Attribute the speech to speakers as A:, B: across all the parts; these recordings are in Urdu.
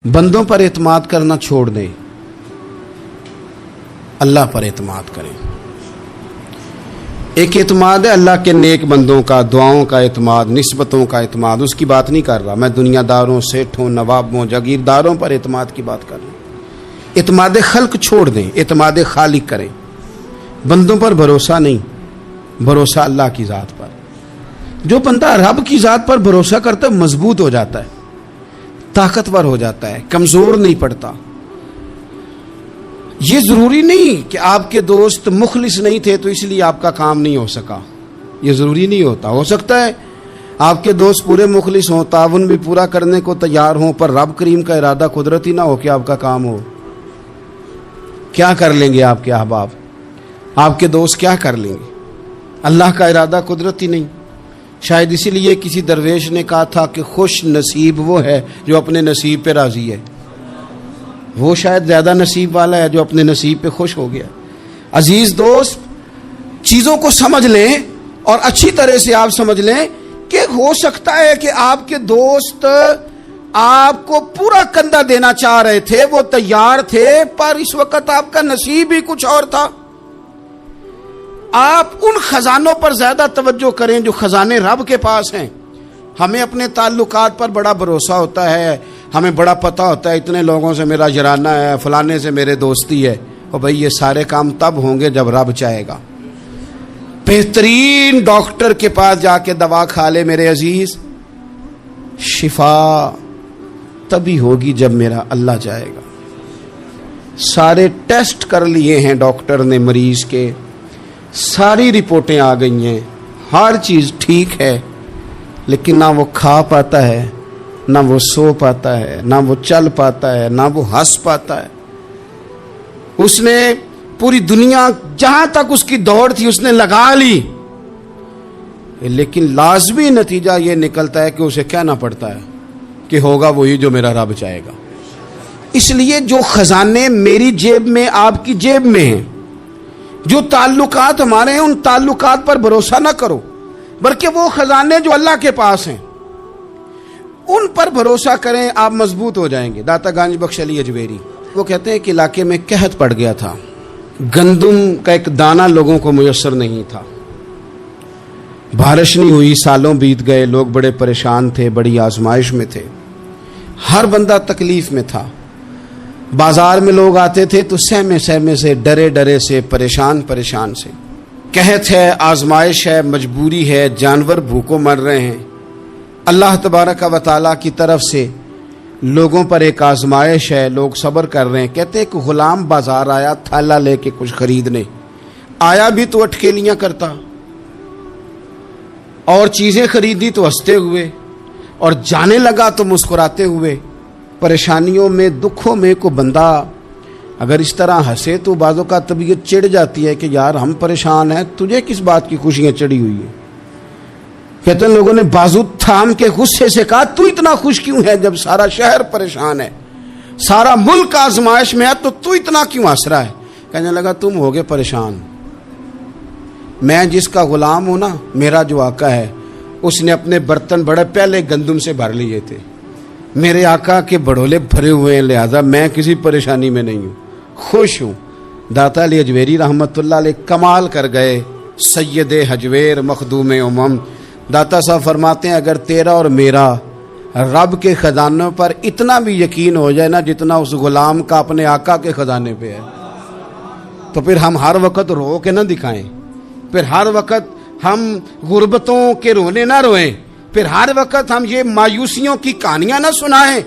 A: بندوں پر اعتماد کرنا چھوڑ دیں، اللہ پر اعتماد کریں۔ ایک اعتماد ہے اللہ کے نیک بندوں کا، دعاؤں کا اعتماد، نسبتوں کا اعتماد، اس کی بات نہیں کر رہا میں، دنیا داروں، سیٹھوں، نوابوں، جاگیرداروں پر اعتماد کی بات کر رہا ہوں۔ اعتماد خلق چھوڑ دیں، اعتماد خالق کریں۔ بندوں پر بھروسہ نہیں، بھروسہ اللہ کی ذات پر۔ جو بندہ رب کی ذات پر بھروسہ کرتا ہے مضبوط ہو جاتا ہے، طاقتور ہو جاتا ہے، کمزور نہیں پڑتا۔ یہ ضروری نہیں کہ آپ کے دوست مخلص نہیں تھے تو اس لیے آپ کا کام نہیں ہو سکا، یہ ضروری نہیں ہوتا۔ ہو سکتا ہے آپ کے دوست پورے مخلص ہوں، تعاون بھی پورا کرنے کو تیار ہوں، پر رب کریم کا ارادہ قدرتی نہ ہو کہ آپ کا کام ہو۔ کیا کر لیں گے آپ کے احباب، آپ کے دوست کیا کر لیں گے؟ اللہ کا ارادہ قدرتی نہیں۔ شاید اسی لیے کسی درویش نے کہا تھا کہ خوش نصیب وہ ہے جو اپنے نصیب پہ راضی ہے۔ وہ شاید زیادہ نصیب والا ہے جو اپنے نصیب پہ خوش ہو گیا۔ عزیز دوست، چیزوں کو سمجھ لیں اور اچھی طرح سے آپ سمجھ لیں کہ ہو سکتا ہے کہ آپ کے دوست آپ کو پورا کندھا دینا چاہ رہے تھے، وہ تیار تھے، پر اس وقت آپ کا نصیب ہی کچھ اور تھا۔ آپ ان خزانوں پر زیادہ توجہ کریں جو خزانے رب کے پاس ہیں۔ ہمیں اپنے تعلقات پر بڑا بھروسہ ہوتا ہے، ہمیں بڑا پتہ ہوتا ہے اتنے لوگوں سے میرا جرانہ ہے، فلانے سے میرے دوستی ہے۔ اور بھائی یہ سارے کام تب ہوں گے جب رب چاہے گا۔ بہترین ڈاکٹر کے پاس جا کے دوا کھا لے میرے عزیز، شفا تبھی ہوگی جب میرا اللہ چاہے گا۔ سارے ٹیسٹ کر لیے ہیں ڈاکٹر نے مریض کے، ساری رپورٹیں آ گئی ہیں، ہر چیز ٹھیک ہے، لیکن نہ وہ کھا پاتا ہے، نہ وہ سو پاتا ہے، نہ وہ چل پاتا ہے، نہ وہ ہنس پاتا ہے۔ اس نے پوری دنیا جہاں تک اس کی دوڑ تھی اس نے لگا لی، لیکن لازمی نتیجہ یہ نکلتا ہے کہ اسے کہنا پڑتا ہے کہ ہوگا وہی جو میرا رب چاہے گا۔ اس لیے جو خزانے میری جیب میں، آپ کی جیب میں ہیں، جو تعلقات ہمارے ہیں، ان تعلقات پر بھروسہ نہ کرو، بلکہ وہ خزانے جو اللہ کے پاس ہیں ان پر بھروسہ کریں، آپ مضبوط ہو جائیں گے۔ داتا گنج بخش علی اجمیری وہ کہتے ہیں کہ علاقے میں قحط پڑ گیا تھا، گندم کا ایک دانہ لوگوں کو میسر نہیں تھا، بارش نہیں ہوئی، سالوں بیت گئے، لوگ بڑے پریشان تھے، بڑی آزمائش میں تھے، ہر بندہ تکلیف میں تھا۔ بازار میں لوگ آتے تھے تو سہمے سے، ڈرے سے، پریشان سے۔ قحط ہے، آزمائش ہے، مجبوری ہے، جانور بھوکوں مر رہے ہیں۔ اللہ تبارک و تعالیٰ کی طرف سے لوگوں پر ایک آزمائش ہے، لوگ صبر کر رہے ہیں۔ کہتے ہیں کہ غلام بازار آیا تھالا لے کے کچھ خریدنے، آیا بھی تو اٹکیلیاں کرتا، اور چیزیں خریدی تو ہنستے ہوئے، اور جانے لگا تو مسکراتے ہوئے۔ پریشانیوں میں، دکھوں میں کو بندہ اگر اس طرح ہنسے تو بعضوں کا طبیعت چڑ جاتی ہے کہ یار ہم پریشان ہیں، تجھے کس بات کی خوشیاں چڑھی ہوئی ہیں۔ کہتے ہیں لوگوں نے بازو تھام کے غصے سے کہا تو اتنا خوش کیوں ہے جب سارا شہر پریشان ہے، سارا ملک آزمائش میں ہے، تو اتنا کیوں ہنس رہا ہے؟ کہنے لگا تم ہوگے پریشان، میں جس کا غلام ہوں نا، میرا جو آقا ہے اس نے اپنے برتن بڑے پہلے گندم سے بھر لیے تھے، میرے آقا کے بڑولے بھرے ہوئے ہیں، لہذا میں کسی پریشانی میں نہیں ہوں، خوش ہوں۔ داتا علی اجمیری رحمت اللہ علیہ کمال کر گئے، سید حجویر مخدوم امم۔ داتا صاحب فرماتے ہیں اگر تیرا اور میرا رب کے خزانوں پر اتنا بھی یقین ہو جائے نا جتنا اس غلام کا اپنے آقا کے خزانے پہ ہے، تو پھر ہم ہر وقت رو کے نہ دکھائیں، پھر ہر وقت ہم غربتوں کے رونے نہ روئیں، پھر ہر وقت ہم یہ مایوسیوں کی کہانیاں نہ سنائیں۔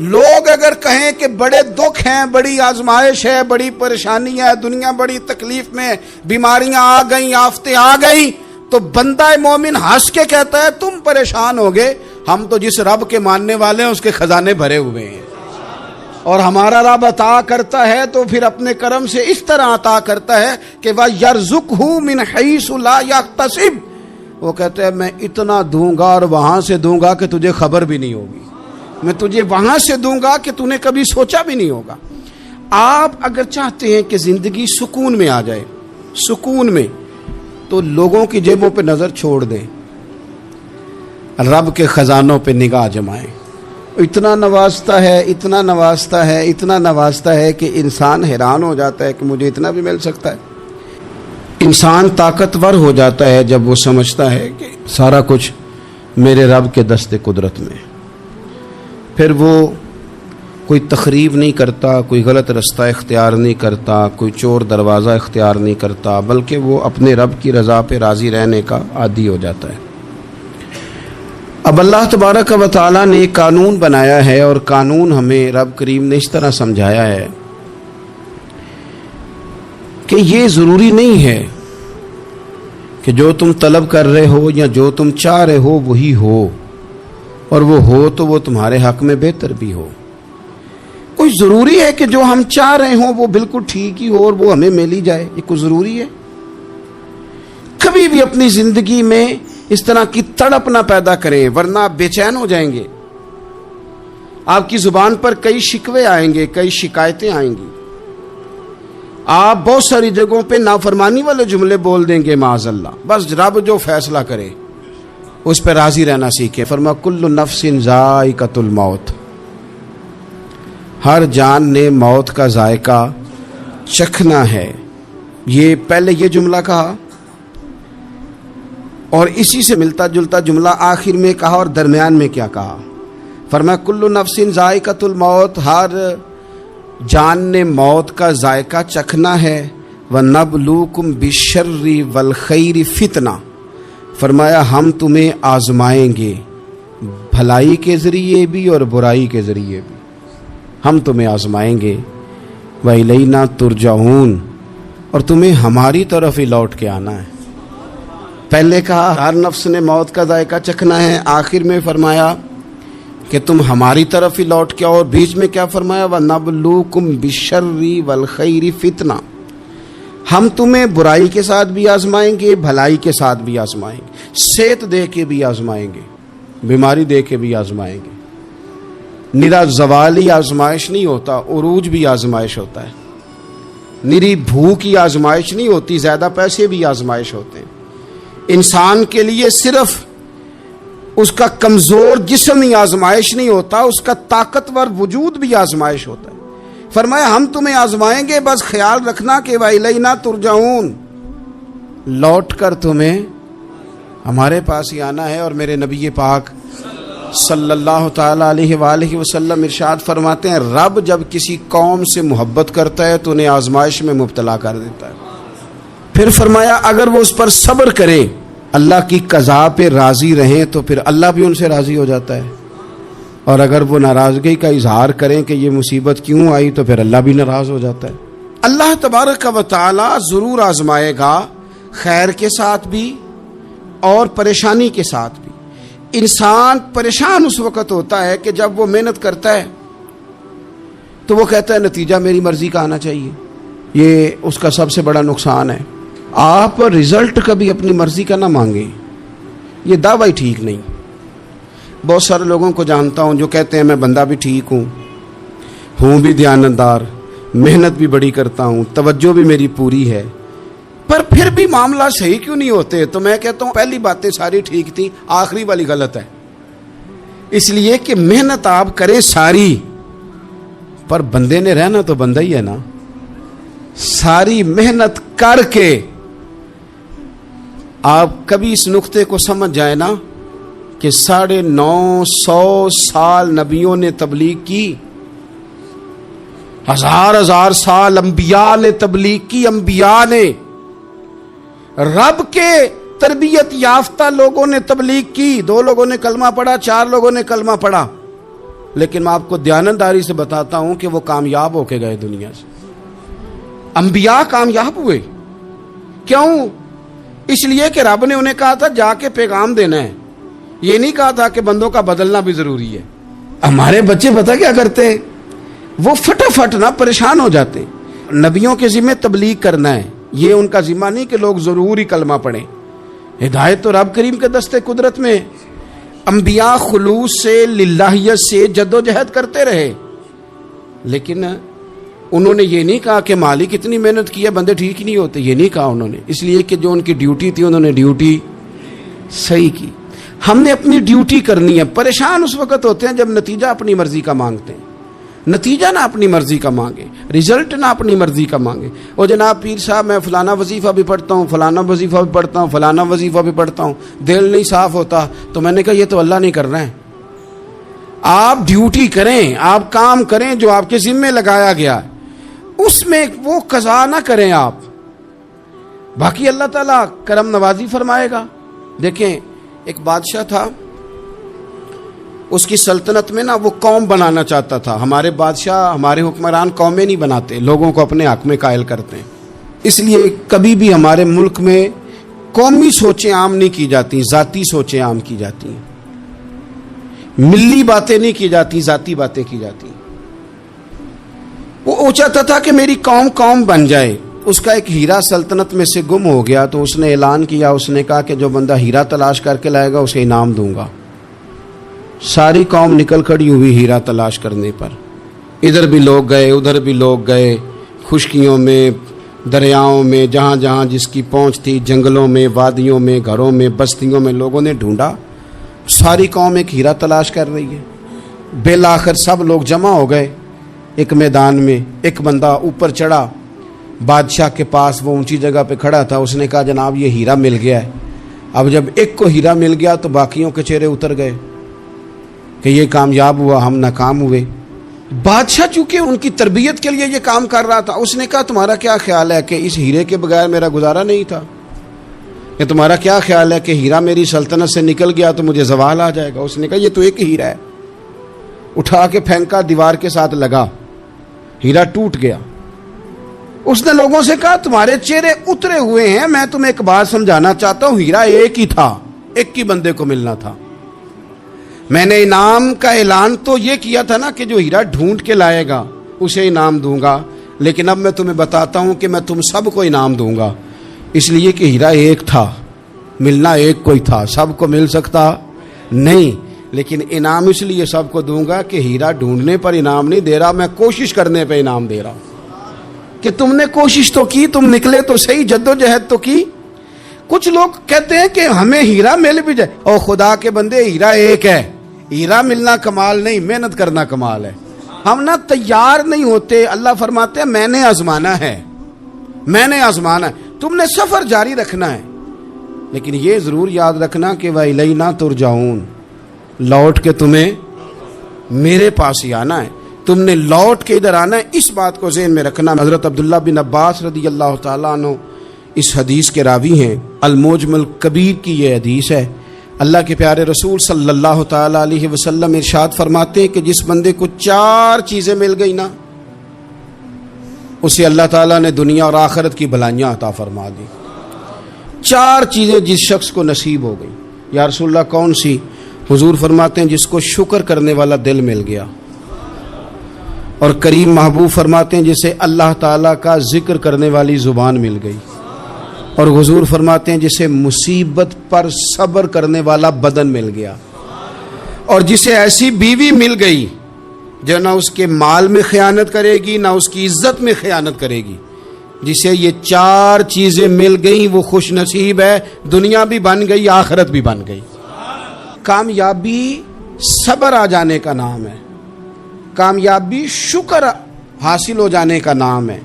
A: لوگ اگر کہیں کہ بڑے دکھ ہیں، بڑی آزمائش ہے، بڑی پریشانی ہے، دنیا بڑی تکلیف میں، بیماریاں آ گئیں، آفتیں آ گئیں، تو بندہ مومن ہنس کے کہتا ہے تم پریشان ہوگے، ہم تو جس رب کے ماننے والے ہیں اس کے خزانے بھرے ہوئے ہیں، اور ہمارا رب عطا کرتا ہے تو پھر اپنے کرم سے اس طرح عطا کرتا ہے کہ وَيَرْزُقْهُ مِنْ حَيْثُ لَا يَحْتَسِبُ۔ وہ کہتے ہیں میں اتنا دوں گا اور وہاں سے دوں گا کہ تجھے خبر بھی نہیں ہوگی، میں تجھے وہاں سے دوں گا کہ تو نے کبھی سوچا بھی نہیں ہوگا۔ آپ اگر چاہتے ہیں کہ زندگی سکون میں آ جائے، سکون میں، تو لوگوں کی جیبوں پہ نظر چھوڑ دیں، رب کے خزانوں پہ نگاہ جمائیں۔ اتنا نوازتا ہے، اتنا نوازتا ہے، اتنا نوازتا ہے کہ انسان حیران ہو جاتا ہے کہ مجھے اتنا بھی مل سکتا ہے۔ انسان طاقتور ہو جاتا ہے جب وہ سمجھتا ہے کہ سارا کچھ میرے رب کے دست قدرت میں۔ پھر وہ کوئی تخریب نہیں کرتا، کوئی غلط رستہ اختیار نہیں کرتا، کوئی چور دروازہ اختیار نہیں کرتا، بلکہ وہ اپنے رب کی رضا پہ راضی رہنے کا عادی ہو جاتا ہے۔ اب اللہ تبارک و تعالیٰ نے ایک قانون بنایا ہے، اور قانون ہمیں رب کریم نے اس طرح سمجھایا ہے کہ یہ ضروری نہیں ہے کہ جو تم طلب کر رہے ہو یا جو تم چاہ رہے ہو وہی ہو، اور وہ ہو تو وہ تمہارے حق میں بہتر بھی ہو۔ کوئی ضروری ہے کہ جو ہم چاہ رہے ہوں وہ بالکل ٹھیک ہی ہو اور وہ ہمیں مل ہی جائے؟ یہ کوئی ضروری ہے؟ کبھی بھی اپنی زندگی میں اس طرح کی تڑپ نہ پیدا کریں، ورنہ آپ بے چین ہو جائیں گے۔ آپ کی زبان پر کئی شکوے آئیں گے، کئی شکایتیں آئیں گی، آپ بہت ساری جگہوں پہ نافرمانی والے جملے بول دیں گے معاذ اللہ۔ بس رب جو فیصلہ کرے اس پہ راضی رہنا سیکھیں۔ فرما کل نفس ذائقۃ الموت، ہر جان نے موت کا ذائقہ چکھنا ہے۔ یہ پہلے یہ جملہ کہا، اور اسی سے ملتا جلتا جملہ آخر میں کہا، اور درمیان میں کیا کہا؟ فرمایا کل نفس ذائقۃ الموت، ہر جان نے موت کا ذائقہ چکھنا ہے۔ وَنَبْلُوكُمْ بِالشَّرِّ وَالْخَيْرِ فِتْنَةً، فرمایا ہم تمہیں آزمائیں گے، بھلائی کے ذریعے بھی اور برائی کے ذریعے بھی ہم تمہیں آزمائیں گے۔ وَإِلَيْنَا تُرْجَعُونَ، اور تمہیں ہماری طرف ہی لوٹ کے آنا ہے۔ پہلے کہا ہر نفس نے موت کا ذائقہ چکھنا ہے، آخر میں فرمایا کہ تم ہماری طرف ہی لوٹ کے آؤ، اور بیچ میں کیا فرمایا؟ وَنَبْلُوكُمْ بِالشَّرِّ وَالْخَيْرِ فِتْنَةً، ہم تمہیں برائی کے ساتھ بھی آزمائیں گے، بھلائی کے ساتھ بھی آزمائیں گے، صحت دے کے بھی آزمائیں گے، بیماری دے کے بھی آزمائیں گے۔ نرا زوالی آزمائش نہیں ہوتا، عروج بھی آزمائش ہوتا ہے۔ نری بھوک کی آزمائش نہیں ہوتی، زیادہ پیسے بھی آزمائش ہوتے ہیں۔ انسان کے لیے صرف اس کا کمزور جسم ہی آزمائش نہیں ہوتا، اس کا طاقتور وجود بھی آزمائش ہوتا ہے۔ فرمایا ہم تمہیں آزمائیں گے، بس خیال رکھنا کہ وَإِلَيْنَا تُرْجَعُونَ، لوٹ کر تمہیں ہمارے پاس ہی آنا ہے۔ اور میرے نبی پاک صلی اللہ تعالی علیہ وآلہ وسلم ارشاد فرماتے ہیں، رب جب کسی قوم سے محبت کرتا ہے تو انہیں آزمائش میں مبتلا کر دیتا ہے۔ پھر فرمایا اگر وہ اس پر صبر کریں، اللہ کی قضا پہ راضی رہیں، تو پھر اللہ بھی ان سے راضی ہو جاتا ہے، اور اگر وہ ناراضگی کا اظہار کریں کہ یہ مصیبت کیوں آئی، تو پھر اللہ بھی ناراض ہو جاتا ہے۔ اللہ تبارک و تعالی ضرور آزمائے گا، خیر کے ساتھ بھی اور پریشانی کے ساتھ بھی۔ انسان پریشان اس وقت ہوتا ہے کہ جب وہ محنت کرتا ہے تو وہ کہتا ہے نتیجہ میری مرضی کا آنا چاہیے، یہ اس کا سب سے بڑا نقصان ہے۔ آپ رزلٹ کبھی اپنی مرضی کا نہ مانگیں، یہ دعویٰ ٹھیک نہیں۔ بہت سارے لوگوں کو جانتا ہوں جو کہتے ہیں میں بندہ بھی ٹھیک ہوں بھی دیانتدار، محنت بھی بڑی کرتا ہوں، توجہ بھی میری پوری ہے، پر پھر بھی معاملہ صحیح کیوں نہیں ہوتے؟ تو میں کہتا ہوں پہلی باتیں ساری ٹھیک تھیں، آخری والی غلط ہے۔ اس لیے کہ محنت آپ کریں ساری، پر بندے نے رہنا تو بندہ ہی ہے نا۔ ساری محنت کر کے آپ کبھی اس نقطے کو سمجھ جائیں نا کہ 950 سال نبیوں نے تبلیغ کی، ہزار سال انبیاء نے تبلیغ کی، انبیاء نے، رب کے تربیت یافتہ لوگوں نے تبلیغ کی، 2 لوگوں نے کلمہ پڑھا، 4 لوگوں نے کلمہ پڑھا، لیکن میں آپ کو دیانتداری سے بتاتا ہوں کہ وہ کامیاب ہو کے گئے دنیا سے۔ انبیاء کامیاب ہوئے، کیوں؟ اس لیے کہ رب نے انہیں کہا تھا جا کے پیغام دینا ہے، یہ نہیں کہا تھا کہ بندوں کا بدلنا بھی ضروری ہے۔ ہمارے بچے پتہ کیا کرتے ہیں؟ وہ فٹافٹ نہ پریشان ہو جاتے ہیں۔ نبیوں کے ذمہ تبلیغ کرنا ہے، یہ ان کا ذمہ نہیں کہ لوگ ضروری کلمہ پڑھیں۔ ہدایت تو رب کریم کے دستے قدرت میں۔ انبیاء خلوص سے، للہیت سے جد و جہد کرتے رہے، لیکن انہوں نے یہ نہیں کہا کہ مالک اتنی محنت کی ہے بندے ٹھیک ہی نہیں ہوتے، یہ نہیں کہا انہوں نے، اس لیے کہ جو ان کی ڈیوٹی تھی انہوں نے ڈیوٹی صحیح کی۔ ہم نے اپنی ڈیوٹی کرنی ہے. پریشان اس وقت ہوتے ہیں جب نتیجہ اپنی مرضی کا مانگتے ہیں. نتیجہ نہ اپنی مرضی کا مانگے, رزلٹ نہ اپنی مرضی کا مانگے. اور جناب پیر صاحب میں فلانا وظیفہ بھی پڑھتا ہوں, فلانا وظیفہ بھی پڑھتا ہوں, فلانا وظیفہ بھی پڑھتا ہوں, دل نہیں صاف ہوتا. تو میں نے کہا یہ تو اللہ نہیں کر رہا ہے. آپ ڈیوٹی کریں, آپ کام کریں جو آپ کے ذمے لگایا گیا ہے, اس میں وہ قضا نہ کریں آپ. باقی اللہ تعالیٰ کرم نوازی فرمائے گا. دیکھیں ایک بادشاہ تھا, اس کی سلطنت میں نا وہ قوم بنانا چاہتا تھا. ہمارے بادشاہ, ہمارے حکمران قومیں نہیں بناتے, لوگوں کو اپنے حق میں قائل کرتے ہیں. اس لیے کبھی بھی ہمارے ملک میں قومی سوچیں عام نہیں کی جاتی, ذاتی سوچیں عام کی جاتی ہیں. ملی باتیں نہیں کی جاتی, ذاتی باتیں کی جاتی. وہ چاہتا تھا کہ میری قوم بن جائے. اس کا ایک ہیرا سلطنت میں سے گم ہو گیا, تو اس نے اعلان کیا, اس نے کہا کہ جو بندہ ہیرا تلاش کر کے لائے گا اسے انعام دوں گا. ساری قوم نکل کھڑی ہوئی ہیرا تلاش کرنے پر. ادھر بھی لوگ گئے, ادھر بھی لوگ گئے, خشکیوں میں, دریاؤں میں, جہاں جہاں جس کی پہنچ تھی, جنگلوں میں, وادیوں میں, گھروں میں, بستیوں میں لوگوں نے ڈھونڈا. ساری قوم ایک ہیرا تلاش کر رہی ہے. بالآخر سب لوگ جمع ہو گئے ایک میدان میں. ایک بندہ اوپر چڑھا بادشاہ کے پاس, وہ اونچی جگہ پہ کھڑا تھا. اس نے کہا جناب یہ ہیرا مل گیا ہے. اب جب ایک کو ہیرا مل گیا تو باقیوں کے چہرے اتر گئے کہ یہ کامیاب ہوا, ہم ناکام ہوئے. بادشاہ چونکہ ان کی تربیت کے لیے یہ کام کر رہا تھا, اس نے کہا تمہارا کیا خیال ہے کہ اس ہیرے کے بغیر میرا گزارا نہیں تھا, کہ تمہارا کیا خیال ہے کہ ہیرا میری سلطنت سے نکل گیا تو مجھے زوال آ جائے گا. اس نے کہا یہ تو ایک ہیرا ہے. اٹھا کے پھینکا, دیوار کے ساتھ لگا, ہیرا ٹوٹ گیا. اس نے لوگوں سے کہا تمہارے چہرے اترے ہوئے ہیں, میں تمہیں ایک بات سمجھانا چاہتا ہوں, ہیرا ایک ہی تھا, ایک ہی بندے کو ملنا تھا. میں نے انعام کا اعلان تو یہ کیا تھا نا کہ جو ہیرا ڈھونڈ کے لائے گا اسے انعام دوں گا, لیکن اب میں تمہیں بتاتا ہوں کہ میں تم سب کو انعام دوں گا. اس لیے کہ ہیرا ایک تھا, ملنا ایک کو ہی تھا, سب کو مل سکتا نہیں. لیکن انعام اس لیے سب کو دوں گا کہ ہیرا ڈھونڈنے پر انعام نہیں دے رہا, میں کوشش کرنے پہ انعام دے رہا ہوں. کہ تم نے کوشش تو کی, تم نکلے تو صحیح, جدوجہد تو کی. کچھ لوگ کہتے ہیں کہ ہمیں ہیرا مل بھی جائے. او خدا کے بندے, ہیرا ایک ہے. ہیرا ملنا کمال نہیں, محنت کرنا کمال ہے. ہم نہ تیار نہیں ہوتے. اللہ فرماتے ہیں میں نے آزمانا ہے, میں نے آزمانا ہے. تم نے سفر جاری رکھنا ہے, لیکن یہ ضرور یاد رکھنا کہ وَإِلَيْنَا تُرْجَعُونَ, لوٹ کے تمہیں میرے پاس ہی آنا ہے. تم نے لوٹ کے ادھر آنا ہے, اس بات کو ذہن میں رکھنا. حضرت عبداللہ بن عباس رضی اللہ تعالیٰ عنہ اس حدیث کے راوی ہیں. المعجم الکبیر کی یہ حدیث ہے. اللہ کے پیارے رسول صلی اللہ تعالیٰ علیہ وسلم ارشاد فرماتے ہیں کہ جس بندے کو 4 چیزیں مل گئی نا, اسے اللہ تعالیٰ نے دنیا اور آخرت کی بھلائیاں عطا فرما دی. 4 چیزیں جس شخص کو نصیب ہو گئی. یا رسول اللہ کون سی؟ حضور فرماتے ہیں جس کو شکر کرنے والا دل مل گیا, اور کریم محبوب فرماتے ہیں جسے اللہ تعالیٰ کا ذکر کرنے والی زبان مل گئی, اور حضور فرماتے ہیں جسے مصیبت پر صبر کرنے والا بدن مل گیا, اور جسے ایسی بیوی مل گئی جو نہ اس کے مال میں خیانت کرے گی, نہ اس کی عزت میں خیانت کرے گی. جسے یہ 4 چیزیں مل گئیں وہ خوش نصیب ہے. دنیا بھی بن گئی, آخرت بھی بن گئی. کامیابی صبر آ جانے کا نام ہے, کامیابی شکر حاصل ہو جانے کا نام ہے.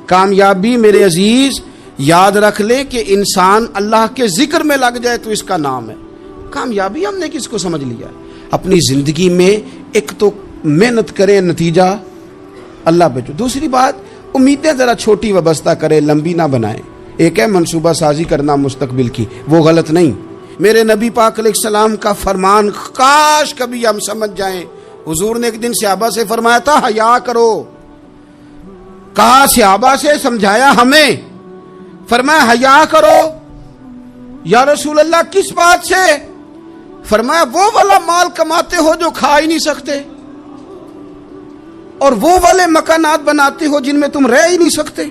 A: کامیابی میرے عزیز یاد رکھ لے کہ انسان اللہ کے ذکر میں لگ جائے تو اس کا نام ہے کامیابی. ہم نے کس کو سمجھ لیا؟ اپنی زندگی میں ایک تو محنت کریں, نتیجہ اللہ پہ. دوسری بات, امیدیں ذرا چھوٹی وابستہ کریں, لمبی نہ بنائیں. ایک ہے منصوبہ سازی کرنا مستقبل کی, وہ غلط نہیں. میرے نبی پاک علیہ السلام کا فرمان کاش کبھی ہم سمجھ جائیں. حضور نے ایک دن صحابہ سے فرمایا تھا حیا کرو. کہا صحابہ سے, سمجھایا ہمیں, فرمایا حیا کرو. یا رسول اللہ کس بات سے؟ فرمایا وہ والا مال کماتے ہو جو کھا ہی نہیں سکتے, اور وہ والے مکانات بناتے ہو جن میں تم رہ ہی نہیں سکتے,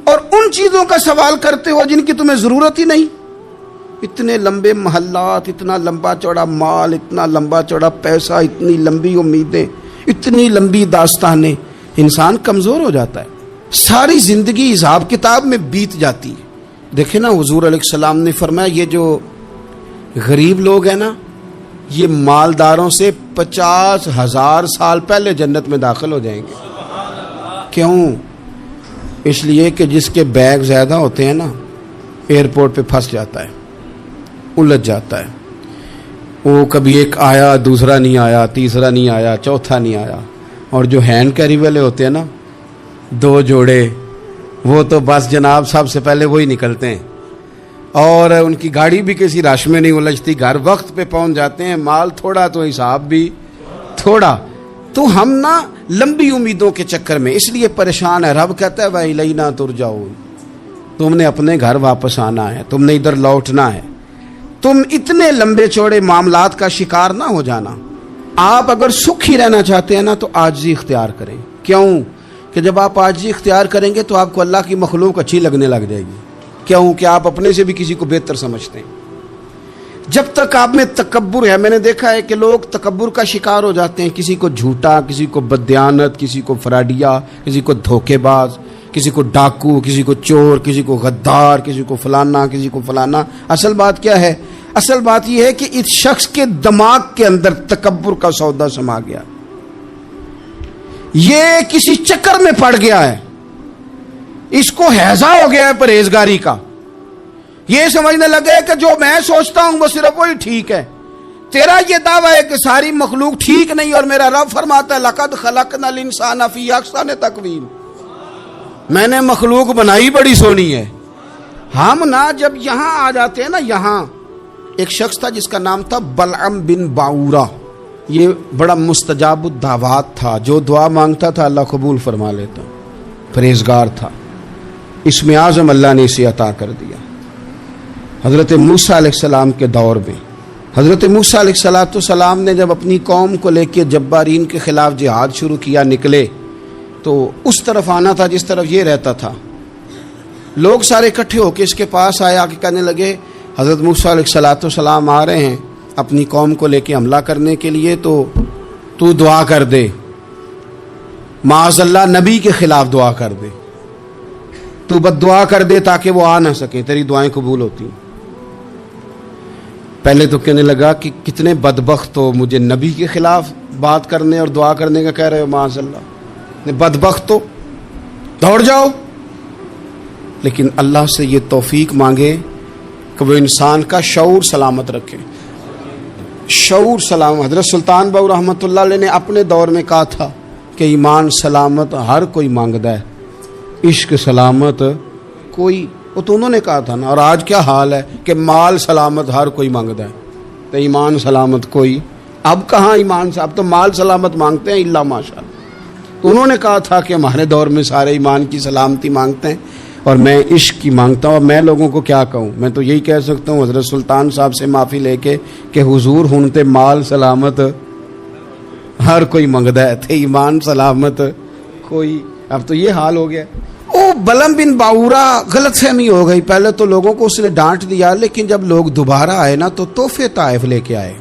A: اور ان چیزوں کا سوال کرتے ہو جن کی تمہیں ضرورت ہی نہیں. اتنے لمبے محلات, اتنا لمبا چوڑا مال, اتنا لمبا چوڑا پیسہ, اتنی لمبی امیدیں, اتنی لمبی داستانیں, انسان کمزور ہو جاتا ہے. ساری زندگی حساب کتاب میں بیت جاتی ہے. دیکھیں نا, حضور علیہ السلام نے فرمایا یہ جو غریب لوگ ہیں نا، یہ مالداروں سے 50,000 سال پہلے جنت میں داخل ہو جائیں گے۔ کیوں؟ اس لیے کہ جس کے بیگ زیادہ ہوتے ہیں نا، ایئرپورٹ پہ پھنس جاتا ہے، الجھ جاتا ہے۔ وہ کبھی ایک آیا، دوسرا نہیں آیا، تیسرا نہیں آیا، چوتھا نہیں آیا۔ اور جو ہینڈ کیری والے ہوتے ہیں نا، 2 جوڑے، وہ تو بس جناب سب سے پہلے وہی نکلتے ہیں، اور ان کی گاڑی بھی کسی رش میں نہیں الجھتی، گھر وقت پہ پہنچ جاتے ہیں۔ مال تھوڑا تو حساب بھی تھوڑا۔ تو ہم نا لمبی امیدوں کے چکر میں اس لیے پریشان ہے۔ رب کہتا ہے وَإِلَيْنَا تُرْجَعُونَ، تم نے اپنے گھر واپس آنا ہے، تم نے ادھر لوٹنا ہے۔ تم اتنے لمبے چوڑے معاملات کا شکار نہ ہو جانا۔ آپ اگر سکھی رہنا چاہتے ہیں نا تو عاجزی اختیار کریں۔ کیوں؟ کہ جب آپ عاجزی اختیار کریں گے تو آپ کو اللہ کی مخلوق اچھی لگنے لگ جائے گی۔ کیوں؟ کہ آپ اپنے سے بھی کسی کو بہتر سمجھتے ہیں۔ جب تک آپ میں تکبر ہے، میں نے دیکھا ہے کہ لوگ تکبر کا شکار ہو جاتے ہیں، کسی کو جھوٹا، کسی کو بددیانت، کسی کو فراڈیا، کسی کو دھوکے باز، کسی کو ڈاکو، کسی کو چور، کسی کو غدار، کسی کو فلانا، کسی کو فلانا۔ اصل بات کیا ہے؟ اصل بات یہ ہے کہ اس شخص کے دماغ کے اندر تکبر کا سودا سما گیا، یہ کسی چکر میں پڑ گیا ہے، اس کو ہیضہ ہو گیا ہے پرہیزگاری کا۔ یہ سمجھنے لگے کہ جو میں سوچتا ہوں وہ صرف وہی ٹھیک ہے۔ تیرا یہ دعویٰ ہے کہ ساری مخلوق ٹھیک نہیں، اور میرا رب فرماتا ہے لَقَدْ خَلَقْنَا الْإِنسَانَ فِي أَحْسَنِ تَقْوِيمٍ، میں نے مخلوق بنائی بڑی سونی ہے۔ ہم نا جب یہاں آ جاتے ہیں نا، یہاں ایک شخص تھا جس کا نام تھا بلعم بن باورہ، یہ بڑا مستجاب الدعوات تھا، جو دعا مانگتا تھا اللہ قبول فرما لیتا، پرہیزگار تھا۔ اسم اعظم اللہ نے اسے عطا کر دیا۔ حضرت موسیٰ علیہ السلام کے دور میں حضرت موسیٰ علیہ السلام نے جب اپنی قوم کو لے کے جبارین کے خلاف جہاد شروع کیا، نکلے تو اس طرف آنا تھا جس طرف یہ رہتا تھا۔ لوگ سارے اکٹھے ہو کے اس کے پاس آئے، آ کے کہنے لگے حضرت موسیٰ علیہ السلام آ رہے ہیں اپنی قوم کو لے کے حملہ کرنے کے لیے، تو دعا کر دے، معاذ اللہ نبی کے خلاف دعا کر دے، تو بد دعا کر دے تاکہ وہ آ نہ سکیں، تیری دعائیں قبول ہوتی ہیں۔ پہلے تو کہنے لگا کہ کتنے بدبخت ہو، مجھے نبی کے خلاف بات کرنے اور دعا کرنے کا کہہ رہے ہو، معاذ اللہ، بدبخت ہو، دوڑ جاؤ۔ لیکن اللہ سے یہ توفیق مانگے کہ وہ انسان کا شعور سلامت رکھے، شعور سلامت۔ حضرت سلطان باؤ رحمۃ اللہ علیہ نے اپنے دور میں کہا تھا کہ ایمان سلامت ہر کوئی مانگدا ہے، عشق سلامت کوئی، وہ تو انہوں نے کہا تھا نا۔ اور آج کیا حال ہے کہ مال سلامت ہر کوئی مانگدا ہے، تو ایمان سلامت کوئی۔ اب کہاں ایمان سے، اب تو مال سلامت مانگتے ہیں الا ماشاء اللہ۔ تو انہوں نے کہا تھا کہ ہمارے دور میں سارے ایمان کی سلامتی مانگتے ہیں اور میں عشق کی مانگتا ہوں۔ اور میں لوگوں کو کیا کہوں، میں تو یہی کہہ سکتا ہوں حضرت سلطان صاحب سے معافی لے کے کہ حضور ہن تے مال سلامت ہر کوئی منگدا ہے، تے ایمان سلامت کوئی۔ اب تو یہ حال ہو گیا۔ او بلعم بن باورہ غلط فہمی ہو گئی، پہلے تو لوگوں کو اس نے ڈانٹ دیا، لیکن جب لوگ دوبارہ آئے نا تو تحفے طائف لے کے آئے،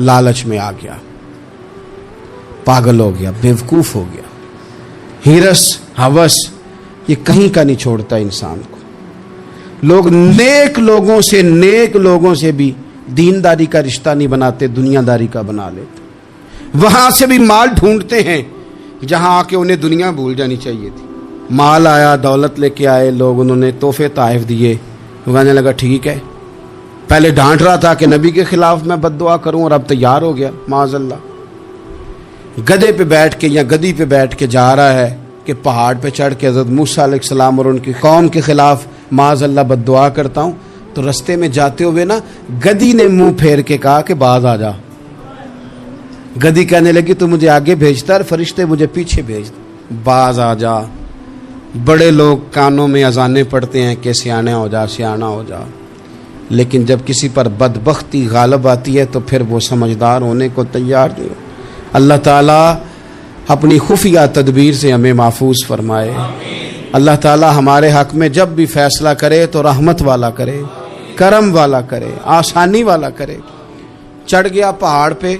A: لالچ میں آ گیا، پاگل ہو گیا، بیوقوف ہو گیا۔ ہرس ہوس یہ کہیں کا نہیں چھوڑتا انسان کو۔ لوگ نیک لوگوں سے بھی دینداری کا رشتہ نہیں بناتے، دنیا داری کا بنا لیتے۔ وہاں سے بھی مال ڈھونڈتے ہیں جہاں آ کے انہیں دنیا بھول جانی چاہیے تھی۔ مال آیا، دولت لے کے آئے لوگ، انہوں نے تحفے طائف دیے، وہ کہنے لگا ٹھیک ہے، پہلے ڈانٹ رہا تھا کہ نبی کے خلاف میں بد دعا کروں اور اب تیار ہو گیا، معاذ اللہ۔ گدھے پہ بیٹھ کے یا گدی پہ بیٹھ کے جا رہا ہے کہ پہاڑ پہ چڑھ کے حضرت موسیٰ علیہ السلام اور ان کی قوم کے خلاف معاذ اللہ بد دعا کرتا ہوں۔ تو رستے میں جاتے ہوئے نا گدی نے منہ پھیر کے کہا کہ باز آ جا۔ گدی کہنے لگی تو مجھے آگے بھیجتا ہے، فرشتے مجھے پیچھے بھیج، باز آ جا۔ بڑے لوگ کانوں میں اذانیں پڑھتے ہیں کہ سیانا ہو جا، سیانا ہو جا، لیکن جب کسی پر بدبختی غالب آتی ہے تو پھر وہ سمجھدار ہونے کو تیار نہیں ہو۔ اللہ تعالیٰ اپنی خفیہ تدبیر سے ہمیں محفوظ فرمائے۔ اللہ تعالیٰ ہمارے حق میں جب بھی فیصلہ کرے تو رحمت والا کرے، کرم والا کرے، آسانی والا کرے۔ چڑھ گیا پہاڑ پہ،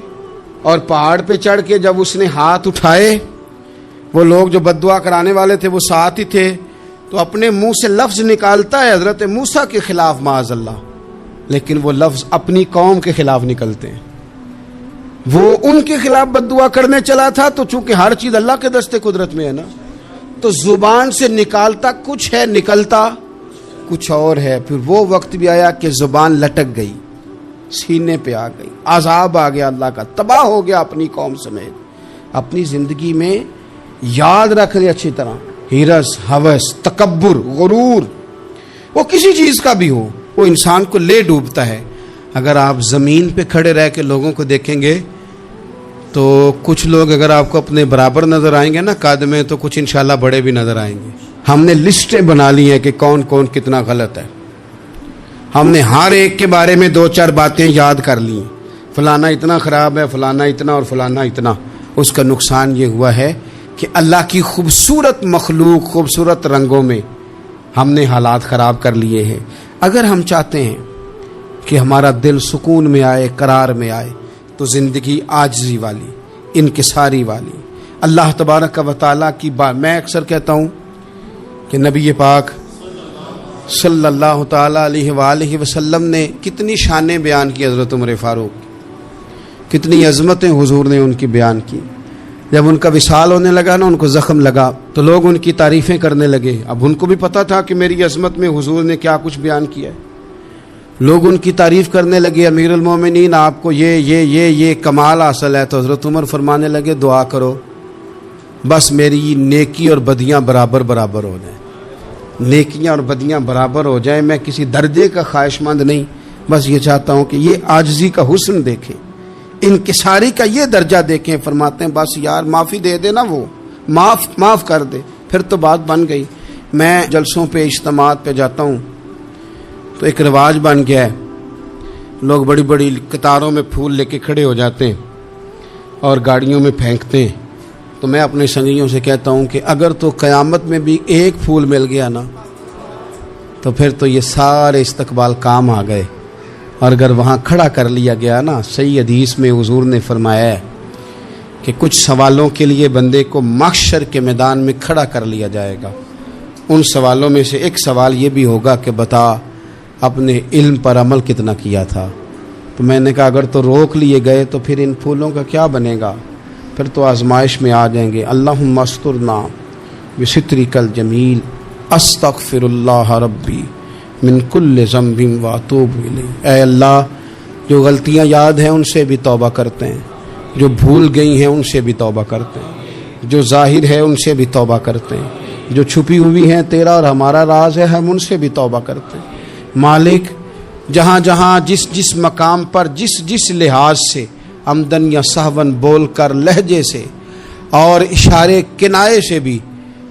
A: اور پہاڑ پہ چڑھ کے جب اس نے ہاتھ اٹھائے، وہ لوگ جو بد دعا کرانے والے تھے وہ ساتھ ہی تھے، تو اپنے منہ سے لفظ نکالتا ہے حضرت موسیٰ کے خلاف، معاذ اللہ، لیکن وہ لفظ اپنی قوم کے خلاف نکلتے ہیں. وہ ان کے خلاف بد دعا کرنے چلا تھا تو چونکہ ہر چیز اللہ کے دستے قدرت میں ہے نا، تو زبان سے نکالتا کچھ ہے، نکلتا کچھ اور ہے. پھر وہ وقت بھی آیا کہ زبان لٹک گئی، سینے پہ آ گئی، عذاب آ گیا اللہ کا، تباہ ہو گیا اپنی قوم سمیت. اپنی زندگی میں یاد رکھ لے اچھی طرح، ہرس، ہوس، تکبر، غرور، وہ کسی چیز کا بھی ہو، وہ انسان کو لے ڈوبتا ہے. اگر آپ زمین پہ کھڑے رہ کے لوگوں کو دیکھیں گے تو کچھ لوگ اگر آپ کو اپنے برابر نظر آئیں گے نا قد میں، تو کچھ انشاءاللہ بڑے بھی نظر آئیں گے. ہم نے لسٹیں بنا لی ہیں کہ کون کون کتنا غلط ہے. ہم نے ہر ایک کے بارے میں 2-4 باتیں یاد کر لی، فلانا اتنا خراب ہے، فلانا اتنا اور فلانا اتنا. اس کا نقصان یہ ہوا ہے کہ اللہ کی خوبصورت مخلوق، خوبصورت رنگوں میں ہم نے حالات خراب کر لیے ہیں. اگر ہم چاہتے ہیں کہ ہمارا دل سکون میں آئے، قرار میں آئے، تو زندگی عاجزی والی، انکساری والی، اللہ تبارک و تعالیٰ کی بات. میں اکثر کہتا ہوں کہ نبی پاک صلی اللہ تعالیٰ علیہ وآلہ وسلم نے کتنی شانیں بیان کی، حضرت عمر فاروق کتنی عظمتیں حضور نے ان کی بیان کی. جب ان کا وصال ہونے لگا نا، ان کو زخم لگا تو لوگ ان کی تعریفیں کرنے لگے. اب ان کو بھی پتہ تھا کہ میری عظمت میں حضور نے کیا کچھ بیان کیا ہے. لوگ ان کی تعریف کرنے لگے، امیر المومنین آپ کو یہ کمال حاصل ہے. تو حضرت عمر فرمانے لگے دعا کرو بس میری نیکی اور بدیاں برابر برابر ہو جائیں، نیکیاں اور بدیاں برابر ہو جائیں. میں کسی درجے کا خواہش مند نہیں، بس یہ چاہتا ہوں کہ یہ عاجزی کا حسن دیکھیں، انکساری کا یہ درجہ دیکھیں. فرماتے ہیں بس یار معافی دے دے نا، وہ معاف کر دے. پھر تو بات بن گئی. میں جلسوں پہ، اجتماعات پہ جاتا ہوں تو ایک رواج بن گیا ہے، لوگ بڑی بڑی قطاروں میں پھول لے کے کھڑے ہو جاتے ہیں اور گاڑیوں میں پھینکتے ہیں. تو میں اپنے سنگیوں سے کہتا ہوں کہ اگر تو قیامت میں بھی ایک پھول مل گیا نا تو پھر تو یہ سارے استقبال کام آ گئے. اور اگر وہاں کھڑا کر لیا گیا نا، صحیح حدیث میں حضور نے فرمایا ہے کہ کچھ سوالوں کے لیے بندے کو محشر کے میدان میں کھڑا کر لیا جائے گا. ان سوالوں میں سے ایک سوال یہ بھی ہوگا کہ بتا اپنے علم پر عمل کتنا کیا تھا. تو میں نے کہا اگر تو روک لیے گئے تو پھر ان پھولوں کا کیا بنے گا، پھر تو آزمائش میں آ جائیں گے. اللہم استرنا بسترک الجمیل استغفر اللہ ربی من کل ذنب واتوب الیہ. اے اللہ، جو غلطیاں یاد ہیں ان سے بھی توبہ کرتے ہیں، جو بھول گئی ہیں ان سے بھی توبہ کرتے ہیں، جو ظاہر ہے ان سے بھی توبہ کرتے ہیں، جو چھپی ہوئی ہیں تیرا اور ہمارا راز ہے ہم ان سے بھی توبہ کرتے ہیں. مالک، جہاں جہاں جس مقام پر جس لحاظ سے عمدن یا سہون بول کر، لہجے سے اور اشارے کنائے سے بھی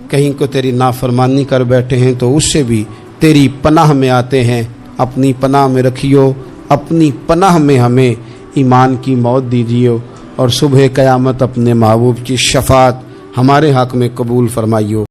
A: کہیں کو تیری نافرمانی کر بیٹھے ہیں تو اس سے بھی تیری پناہ میں آتے ہیں. اپنی پناہ میں رکھیو، اپنی پناہ میں ہمیں ایمان کی موت دیجیو، اور صبح قیامت اپنے محبوب کی شفاعت ہمارے حق میں قبول فرمائیو.